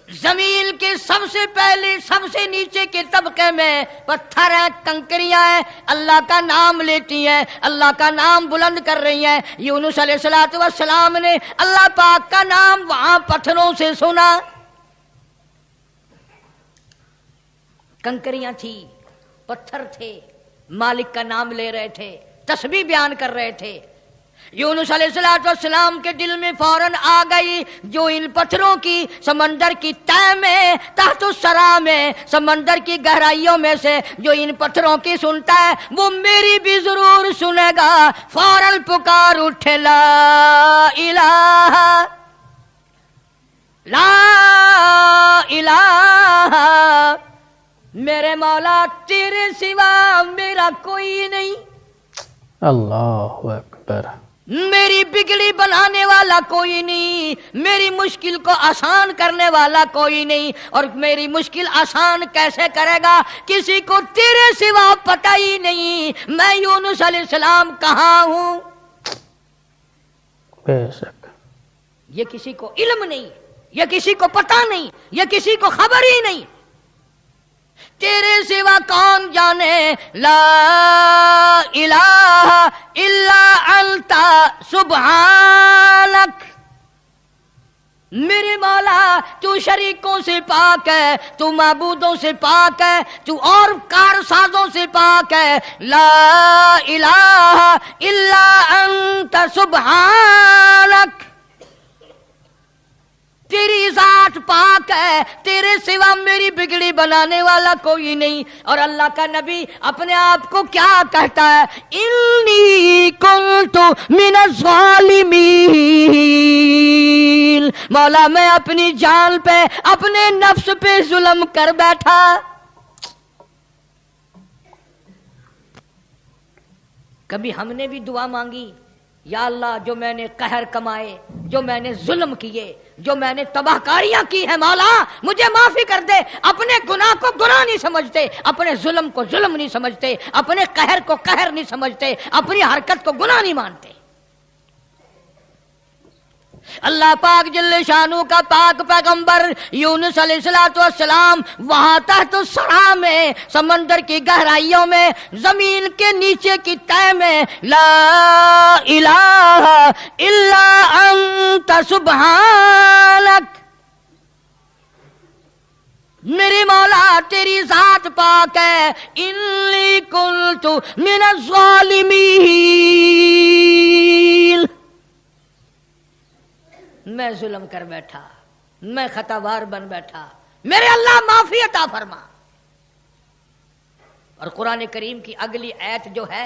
जमीन के सबसे पहले सबसे नीचे के तबके में पत्थर है, कंकरियां हैं, अल्लाह का नाम लेती हैं, अल्लाह का नाम बुलंद कर रही हैं। यूनुस अलैहिस्सलाम ने अल्लाह पाक का नाम वहां पत्थरों से सुना। कंकरियां थी, पत्थर थे, मालिक का नाम ले रहे थे, तस्बीह बयान कर रहे थे। यूनुस अलैहिस्सलाम के दिल में फौरन आ गई, जो इन पत्थरों की समंदर की तह में, तहतुस सरा में, समंदर की गहराइयों में से जो इन पत्थरों की सुनता है, वो मेरी भी जरूर सुनेगा। फौरन पुकार उठे ला इलाहा ला इलाहा, मेरे मौला तेरे सिवा मेरा कोई नहीं। अल्लाह अकबर। मेरी बिगड़ी बनाने वाला कोई नहीं, मेरी मुश्किल को आसान करने वाला कोई नहीं। और मेरी मुश्किल आसान कैसे करेगा, किसी को तेरे सिवा पता ही नहीं मैं यूनुस अलैहिस्सलाम कहाँ हूं। बेशक ये किसी को इल्म नहीं, ये किसी को पता नहीं, ये किसी को खबर ही नहीं। तेरे सिवा कौन जाने, ला इलाहा इल्ला अंता सुब्हानक। मेरे मौला तू शरीकों से पाक है, तू माबूदों से पाक है, तू और कारसाजों से पाक है। ला इलाहा इल्ला अंता सुब्हानक। तेरी जात पाक है, तेरे सिवा मेरी बिगड़ी बनाने वाला कोई नहीं। और अल्लाह का नबी अपने आप को क्या कहता है, इन्नी कुन्तु मिनज़ ज़ालिमीन। मौला मैं अपनी जान पे, अपने नफ्स पे जुल्म कर बैठा। कभी हमने भी दुआ मांगी, या अल्लाह जो मैंने कहर कमाए, जो मैंने जुल्म किए, जो मैंने तबाहकारियां की है, मौला मुझे माफी कर दे। अपने गुनाह को गुनाह नहीं समझते, अपने जुल्म को जुल्म नहीं समझते, अपने कहर को कहर नहीं समझते, अपनी हरकत को गुनाह नहीं मानते। अल्लाह पाक जल्ले शानू का पाक पैगंबर यूनुस अलैहिस्सलाम वहां तहत सरा में, समंदर की गहराइयों में, जमीन के नीचे की तह में, ला इलाहा इल्ला अंता सुब्हानक। मेरे मौला तेरी जात पाक है, इन्नी कुन्तु मिनज़ ज़ालिमीन। मैं जुल्म कर बैठा, मैं खतावार बन बैठा, मेरे अल्लाह माफी अता फरमा। और कुरान करीम की अगली आयत जो है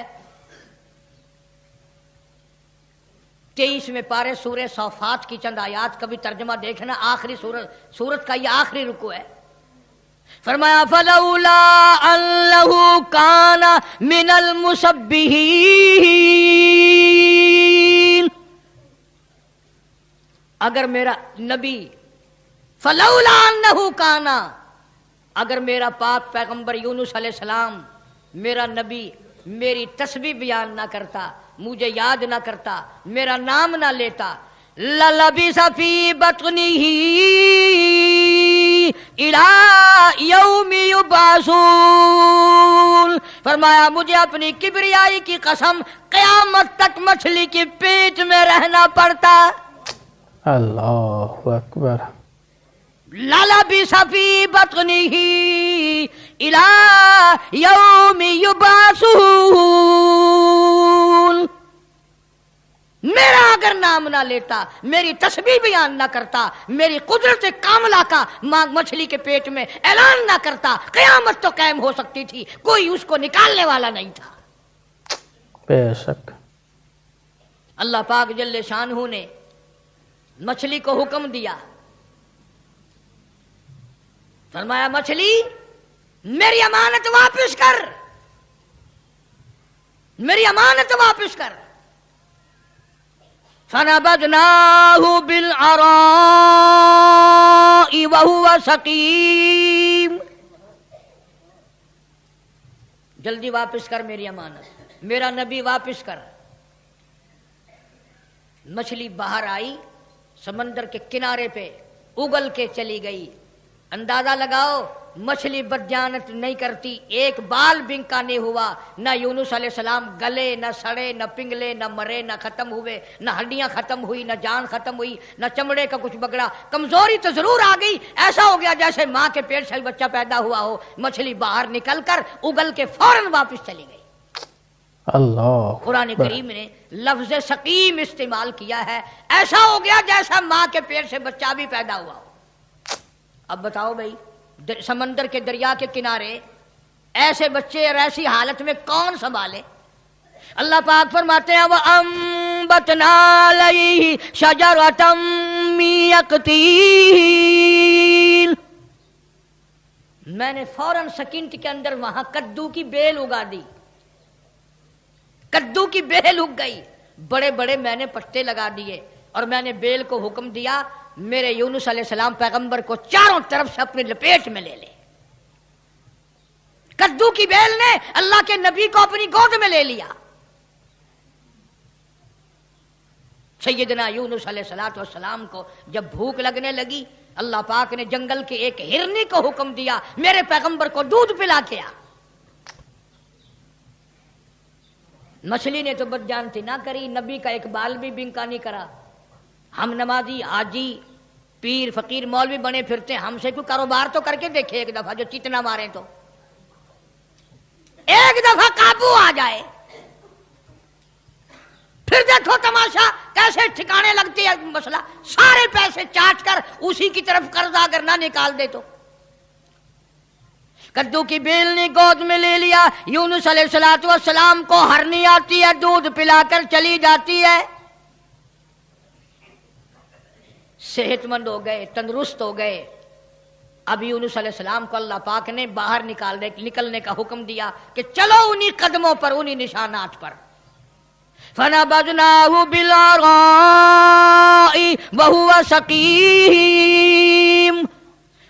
23वें पारे सूरह सौफात की चंद आयात का भी तर्जुमा देखना। आखिरी सूरत का ये आखिरी रुकू है। फरमाया फलौला अन्नहु काना मिनल मुसब्बिहीन। अगर मेरा नबी, फलौला अन्नहु काना, अगर मेरा पाक पैगंबर यूनुस अलैहिस्सलाम, मेरा नबी मेरी तस्बीह बयान ना करता, मुझे याद ना करता, मेरा नाम ना लेता, ललबिसा फी बत्निही इला यौमि युबासून। फरमाया मुझे अपनी किबरियाई की कसम क़यामत तक मछली के पेट में रहना पड़ता। अल्लाहु अकबर। ललबिसा फी बत्निही इला यौमि युबासून। मेरा अगर नाम ना लेता, मेरी तस्बीह बयान ना करता, मेरी कुदरत कामला का मछली के पेट में ऐलान ना करता, क़यामत तो कायम हो सकती थी, कोई उसको निकालने वाला नहीं था। बेशक अल्लाह पाक जल्ले शानहू ने मछली को हुक्म दिया, फरमाया मछली मेरी अमानत वापस कर, मेरी अमानत वापस कर। फनबदनाहु बिलअराइ वहुवा सकीम। जल्दी वापस कर मेरी अमानत, मेरा नबी वापस कर। मछली बाहर आई, समंदर के किनारे पे उगल के चली गई। अंदाजा लगाओ मछली बदजानत नहीं करती, एक बाल बिंका नहीं हुआ। न यूनुस अलैहिस्सलाम गले, न सड़े, न पिंगले, न मरे, न खत्म हुए, न हड्डियां खत्म हुई, न जान खत्म हुई, न चमड़े का कुछ बगड़ा। कमजोरी तो जरूर आ गई, ऐसा हो गया जैसे माँ के पेट से बच्चा पैदा हुआ हो। मछली बाहर निकलकर उगल के फौरन वापस चली गई। अल्लाह। कुरान करीम ने लफ्ज सकीम इस्तेमाल किया है, ऐसा हो गया जैसा माँ के पेट से बच्चा भी पैदा हुआ हो। अब बताओ भाई, समंदर के दरिया के किनारे ऐसे बच्चे और ऐसी हालत में कौन संभाले। अल्लाह पाक फरमाते हैं व अंबतना अलैहि शजरतम मिन यक़तीन। मैंने फौरन सेकंड के अंदर वहां कद्दू की बेल उगा दी, कद्दू की बेल उग गई। بڑے بڑے میں نے پٹے لگا دیے اور میں نے بیل کو حکم دیا میرے یونس علیہ السلام پیغمبر کو چاروں طرف سے اپنی لپیٹ میں لے لے. کدو کی بیل نے اللہ کے نبی کو اپنی گود میں لے لیا. سیدنا یونس علیہ السلام کو جب بھوک لگنے لگی اللہ پاک نے جنگل کے ایک ہرنی کو حکم دیا میرے پیغمبر کو دودھ پلا کے آ. مچھلی نے تو بد جانتی نہ کری، نبی کا ایک بال بھی بنکا نہیں کرا. ہم نمازی حاجی پیر فقیر مولوی بنے پھرتے، ہم سے کوئی کاروبار تو کر کے دیکھے ایک دفعہ، جو چتنا مارے تو ایک دفعہ قابو آ جائے. پھر دیکھو تماشا کیسے ٹھکانے لگتی ہے مسئلہ. سارے پیسے چاٹ کر اسی کی طرف قرض اگر نہ نکال دے تو. کدو کی بیل نے گود میں لے لیا. یونس علیہ السلام کو ہرنی آتی ہے، دودھ پلا کر چلی جاتی ہے. صحت مند ہو گئے، تندرست ہو گئے. اب یونس علیہ السلام کو اللہ پاک نے باہر نکلنے کا حکم دیا کہ چلو انہی قدموں پر، انہی نشانات پر. فَنَبَذْنَاهُ بِالْعَرَاءِ وَهُوَ سَقِيمٌ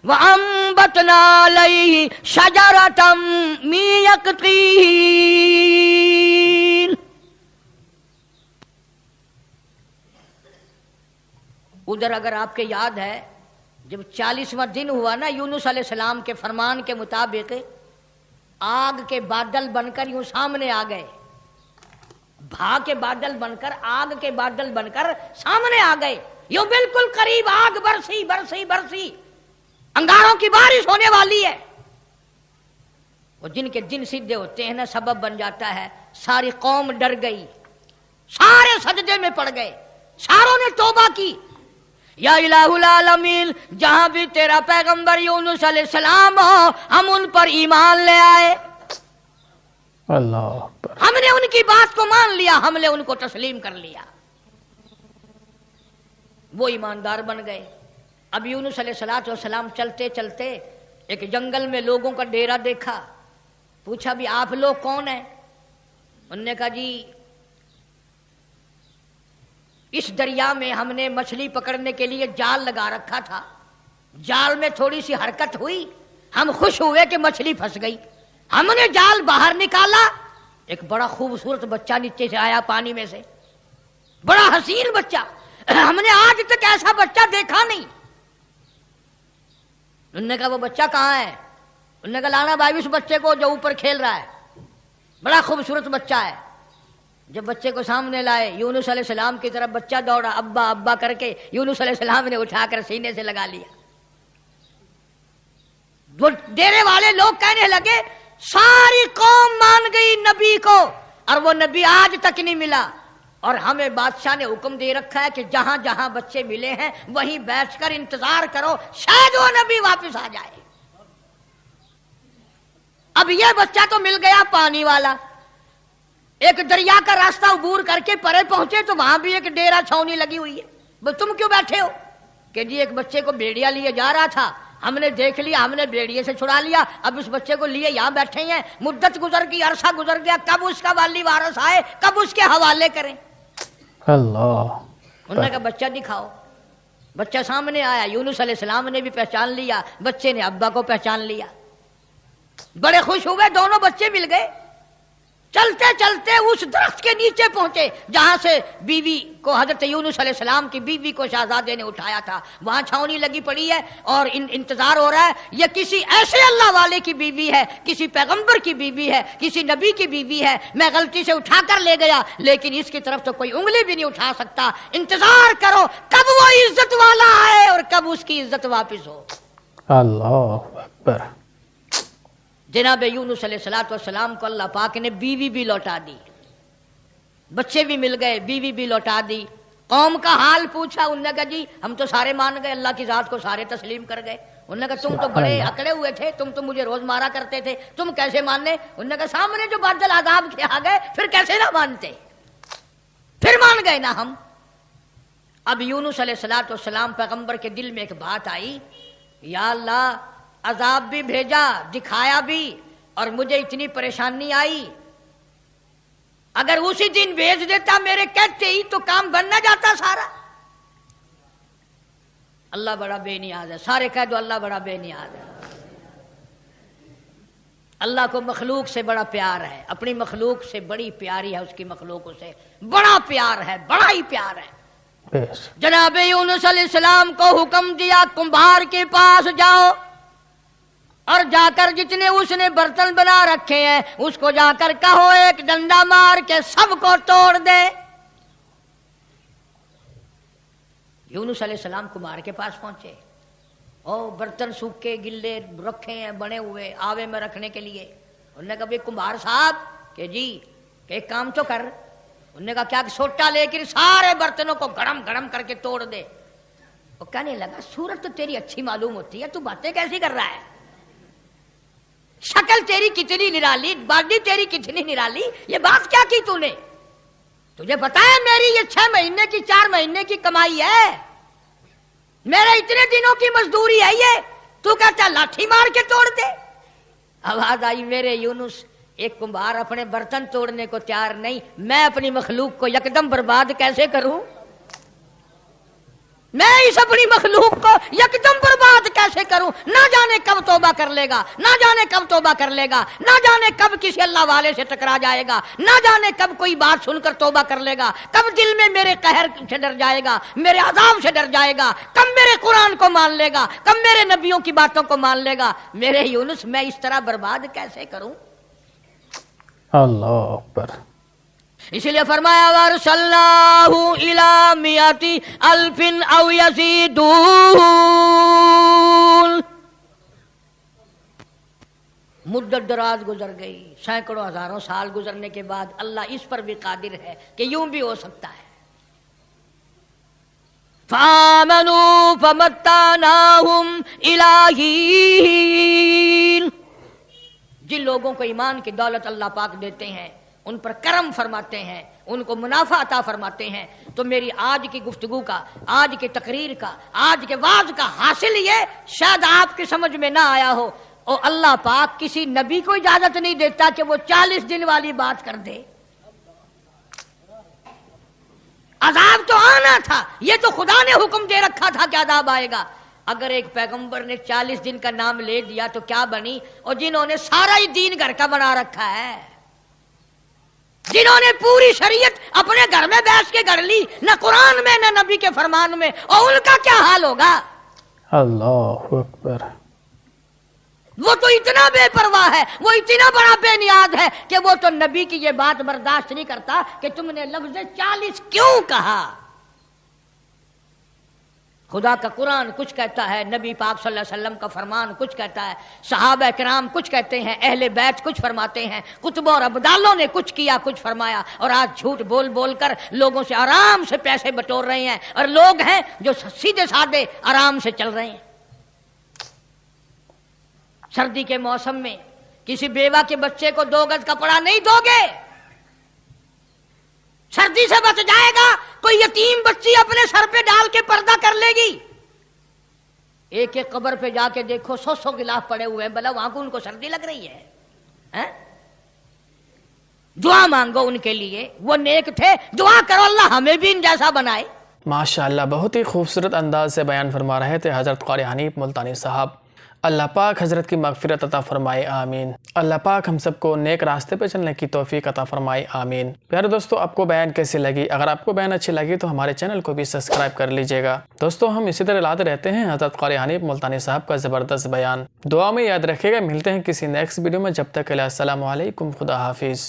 وَأَنبَتْنَا عَلَيْهِ شَجَرَةً مِّن يَقْطِينٍ. ادھر اگر آپ کے یاد ہے جب 40واں دن ہوا نا یونس علیہ السلام کے فرمان کے مطابق آگ کے بادل بن کر یوں سامنے آ گئے. بھا کے بادل بن کر، آگ کے بادل بن کر سامنے آ گئے. یوں بالکل قریب آگ برسی برسی برسی، انگاروں کی بارش ہونے والی ہے. وہ جن کے دن سیدھے ہوتے ہیں نا سبب بن جاتا ہے. ساری قوم ڈر گئی، سارے سجدے میں پڑ گئے، ساروں نے توبہ کی. یا الہ العالمین، جہاں بھی تیرا پیغمبر یونس علیہ السلام ہو ہم ان پر ایمان لے آئے. اللہ اکبر. ہم نے ان کی بات کو مان لیا، ہم نے ان کو تسلیم کر لیا. وہ ایماندار بن گئے. اب یونس علیہ السلام چلتے چلتے ایک جنگل میں لوگوں کا ڈیرا دیکھا. پوچھا بھی آپ لوگ کون ہیں؟ انہوں نے کہا جی اس دریا میں ہم نے مچھلی پکڑنے کے لیے جال لگا رکھا تھا، جال میں تھوڑی سی حرکت ہوئی، ہم خوش ہوئے کہ مچھلی پھنس گئی. ہم نے جال باہر نکالا، ایک بڑا خوبصورت بچہ نیچے سے آیا پانی میں سے، بڑا حسین بچہ. ہم نے آج تک ایسا بچہ دیکھا نہیں. انہوں نے کہا وہ بچہ کہاں ہے؟ انہوں نے کہا لانا بھائی اس بچے کو جو اوپر کھیل رہا ہے، بڑا خوبصورت بچہ ہے. جب بچے کو سامنے لائے یونس علیہ السلام کی طرف بچہ دوڑا، ابا ابا کر کے یونس علیہ السلام نے اٹھا کر سینے سے لگا لیا. وہ ڈیرے والے لوگ کہنے لگے ساری قوم مان گئی نبی کو اور وہ نبی آج تک نہیں ملا. اور ہمیں بادشاہ نے حکم دے رکھا ہے کہ جہاں جہاں بچے ملے ہیں وہیں بیٹھ کر انتظار کرو، شاید وہ نبی واپس آ جائے. اب یہ بچہ تو مل گیا پانی والا. ایک دریا کا راستہ عبور کر کے پرے پہنچے تو وہاں بھی ایک ڈیرا چھاونی لگی ہوئی ہے. بس تم کیوں بیٹھے ہو؟ کہ جی ایک بچے کو بھیڑیا لیے جا رہا تھا، ہم نے دیکھ لیا، ہم نے بھیڑیے سے چھڑا لیا، اب اس بچے کو لیے یہاں بیٹھے ہیں. مدت گزر گئی، عرصہ گزر گیا، کب اس کا والی وارث آئے، کب اس کے حوالے کریں. اللہ. انہوں نے کہا بچہ دکھاؤ. بچہ سامنے آیا. یونس علیہ السلام نے بھی پہچان لیا، بچے نے ابا کو پہچان لیا. بڑے خوش ہوئے، دونوں بچے مل گئے. چلتے چلتے اس درخت کے نیچے پہنچے جہاں سے بیوی کو حضرت یونس علیہ السلام کی بیوی کو شہزادے نے اٹھایا تھا. وہاں چھاونی لگی پڑی ہے اور انتظار ہو رہا ہے یہ کسی ایسے اللہ والے کی بیوی ہے، کسی پیغمبر کی بیوی ہے، کسی نبی کی بیوی ہے. میں غلطی سے اٹھا کر لے گیا لیکن اس کی طرف تو کوئی انگلی بھی نہیں اٹھا سکتا. انتظار کرو کب وہ عزت والا آئے اور کب اس کی عزت واپس ہو. اللہ اکبر. جناب یونس علیہ السلام کو اللہ پاک نے بیوی بھی لوٹا دی، بچے بھی مل گئے، بیوی بھی لوٹا دی. قوم کا حال پوچھا، انہوں نے کہا جی ہم تو سارے مان گئے، اللہ کی ذات کو سارے تسلیم کر گئے. انہوں نے کہا تم تو بڑے اکڑے ہوئے تھے، تم تو مجھے روز مارا کرتے تھے، تم کیسے ماننے؟ انہوں نے کہا سامنے جو بادل عذاب کے آ گئے پھر کیسے نہ مانتے، پھر مان گئے نا ہم. اب یونس علیہ السلام پیغمبر کے دل میں ایک بات آئی، یا اللہ عذاب بھی بھیجا، دکھایا بھی، اور مجھے اتنی پریشانی آئی، अगर उसी दिन भेज देता मेरे कहते ही तो काम बन ना जाता सारा। अल्लाह बड़ा बेनियाज है, सारे कह दो अल्लाह बड़ा बेनियाज है। अल्लाह को मखलूक से बड़ा प्यार है, अपनी मखलूक से बड़ी प्यारी है, उसकी मखलूक से बड़ा प्यार है, बड़ा ही प्यार है। जनाब यूनुस अलैहिस्सलाम को हुक्म दिया कुम्हार के पास जाओ और जाकर जितने उसने बर्तन बना रखे हैं उसको जाकर कहो एक डंडा मार के सबको तोड़ दे। यूनुस अलैहिस्सलाम कुम्हार के पास पहुंचे, ओ बर्तन सूखे गिल्ले रखे हैं बने हुए आवे में रखने के लिए। उन्होंने कहा भाई कुम्हार साहब के जी के काम तो कर। उन्होंने कहा क्या सोटा लेकर सारे बर्तनों को गरम गरम करके तोड़ दे। वो कहने लगा सूरत तो तेरी अच्छी मालूम होती है, तू बातें कैसी कर रहा है, शक्ल तेरी कितनी निराली, बॉडी तेरी कितनी निराली, ये बात क्या की तूने? तुझे पता है मेरी ये 6 महीने की 4 महीने की कमाई है, मेरे इतने दिनों की मजदूरी है ये, तू कहता लाठी मार के तोड़ दे। आवाज आई मेरे यूनुस एक कुम्हार अपने बर्तन तोड़ने को तैयार नहीं, मैं अपनी मखलूक को यकदम बर्बाद कैसे करूं? मैं इस अपनी मखलूक को यकदम बर्बाद कैसे करूं? ना जाने कब तौबा कर लेगा, ना जाने कब तौबा कर लेगा, ना जाने कब किसी अल्लाह वाले से टकरा जाएगा, ना जाने कब कोई बात सुनकर तौबा कर लेगा, कब दिल में मेरे कहर से डर जाएगा, मेरे अज़ाब से डर जाएगा, कब मेरे कुरान को मान लेगा, कब मेरे नबियों की बातों को मान लेगा। मेरे यूनुस मैं इस तरह बर्बाद कैसे करूं? अल्लाह अकबर। इसलिए फरमाया वरसल्लाहु इला मियाती अल्फिन औ यज़ीदून। मुद्दत दराज गुजर गई, सैकड़ों हजारों साल गुजरने के बाद अल्लाह इस पर भी कादिर है कि यूं भी हो सकता है। फामनू फमत्तानाहुम इलाहीन। जिन लोगों को ईमान की दौलत अल्लाह पाक देते हैं, उन पर करम फरमाते हैं, उनको मुनाफा अता फरमाते हैं। तो मेरी आज की गुफ्तगू का, आज की तकरीर का, आज के वाज का हासिल ये शायद आपकी समझ में ना आया हो, और अल्लाह पाक किसी नबी को इजाजत नहीं देता कि वो 40 दिन वाली बात कर दे। अजाब तो आना था, ये तो खुदा ने हुक्म दे रखा था कि अजाब आएगा। अगर एक पैगंबर ने 40 दिन का नाम ले दिया तो क्या बनी? और जिन्होंने सारा ही दीन घर का बना रखा है, जिन्होंने पूरी शरीयत अपने घर में बैठ के कर ली, न कुरान में न नबी के फरमान में, और उनका क्या हाल होगा? अल्लाह अकबर। वो तो इतना बेपरवाह है, वो इतना बड़ा बेनियाद है कि वो तो नबी की ये बात बर्दाश्त नहीं करता कि तुमने लफ्ज़ 40 क्यों कहा। खुदा का कुरान कुछ कहता है, नबी पाक सल्लल्लाहु अलैहि वसल्लम का फरमान कुछ कहता है, सहाबा किराम कुछ कहते हैं, अहले बैत कुछ फरमाते हैं, कुतुब और अब्दालों ने कुछ किया कुछ फरमाया, और आज झूठ बोल बोल कर लोगों से आराम से पैसे बटोर रहे हैं, और लोग हैं जो सीधे साधे आराम से चल रहे हैं। सर्दी के मौसम में किसी बेवा के बच्चे को 2 गज कपड़ा नहीं दोगे, सर्दी से बच जाएगा। कोई यतीम बच्ची अपने सर पे डाल के पर्दा कर लेगी। एक एक कब्र पे जाके देखो 100 गिलाफ पड़े हुए हैं, भला वहां को उनको सर्दी लग रही है? दुआ मांगो उनके लिए, वो नेक थे, दुआ करो अल्लाह हमें भी इन जैसा बनाए। माशाअल्लाह, बहुत ही खूबसूरत अंदाज से बयान फरमा रहे थे हज़रत क़ारी हनीफ मुल्तानी साहब। अल्लाह पाक हज़रत की मग़फ़िरत अता फ़रमाए, आमीन। अल्लाह पाक हम सबको नेक रास्ते पे चलने की तौफ़ीक़ अता फ़रमाए, आमीन। प्यारे दोस्तों, आपको बयान कैसी लगी? अगर आपको बयान अच्छी लगी तो हमारे चैनल को भी सब्सक्राइब कर लीजिएगा। दोस्तों, हम इसी तरह लाते रहते हैं हज़रत क़ारी हनीफ मुल्तानी साहब का ज़बरदस्त बयान। दुआ में याद रखिएगा। मिलते हैं किसी नेक्स्ट वीडियो में, जब तक के लिए अस्सलामु अलैकुम, खुदा हाफिज़।